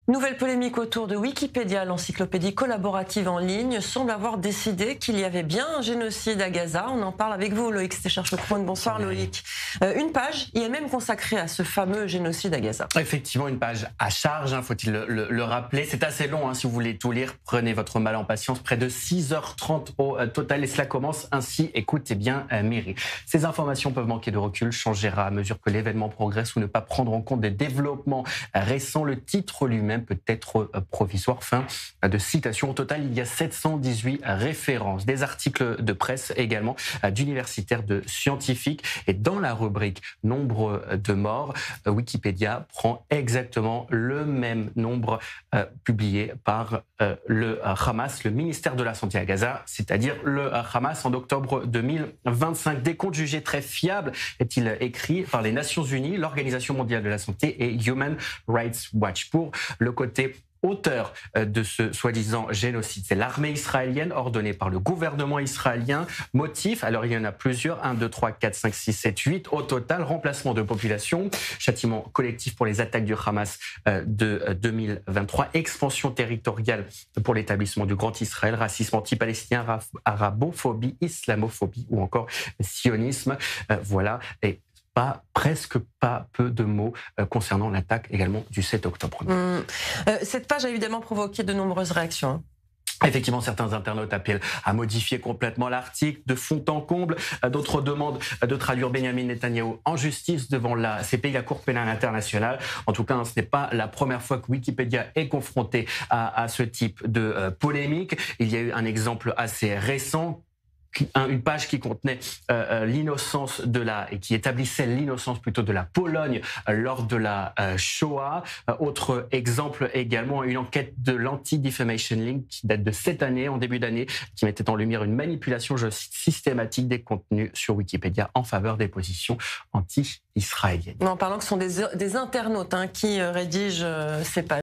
Nouvelle polémique autour de Wikipédia. L'encyclopédie collaborative en ligne semble avoir décidé qu'il y avait bien un génocide à Gaza. On en parle avec vous, Loïc Stéchard-Chocron. Bonsoir, Loïc. Une page y est même consacrée à ce fameux génocide à Gaza. Effectivement, une page à charge, faut-il le rappeler. C'est assez long, si vous voulez tout lire. Prenez votre mal en patience. Près de 6h30 au total. Et cela commence ainsi. Écoutez bien, Mairie. Ces informations peuvent manquer de recul, changer à mesure que l'événement progresse ou ne pas prendre en compte des développements récents. Le titre lui-même peut être provisoire. Fin de citation. Au total, il y a 718 références, des articles de presse également, d'universitaires, de scientifiques. Et dans la rubrique nombre de morts, Wikipédia prend exactement le même nombre publié par le Hamas, le ministère de la Santé à Gaza, c'est-à-dire le Hamas en octobre 2025. Des comptes jugés très fiables, est-il écrit par les Nations Unies, l'Organisation mondiale de la santé et Human Rights Watch. Pour le côté auteur de ce soi-disant génocide, c'est l'armée israélienne ordonnée par le gouvernement israélien. Motif, alors il y en a plusieurs, 1, 2, 3, 4, 5, 6, 7, 8 au total. Remplacement de population, châtiment collectif pour les attaques du Hamas de 2023, expansion territoriale pour l'établissement du Grand Israël, racisme anti-palestinien, arabophobie, islamophobie ou encore sionisme. Voilà. Et presque pas peu de mots concernant l'attaque également du 7 octobre. Cette page a évidemment provoqué de nombreuses réactions. Effectivement, certains internautes appellent à modifier complètement l'article de fond en comble. D'autres demandent de traduire Benjamin Netanyahou en justice devant la CPI, la Cour pénale internationale. En tout cas, ce n'est pas la première fois que Wikipédia est confronté à ce type de polémique. Il y a eu un exemple assez récent. Une page qui contenait l'innocence et qui établissait l'innocence plutôt de la Pologne lors de la Shoah. Autre exemple également, une enquête de l'Anti-Defamation League qui date de cette année, en début d'année, qui mettait en lumière une manipulation, je cite, systématique des contenus sur Wikipédia en faveur des positions anti-israéliennes. En parlant que ce sont des internautes qui rédigent ces pages.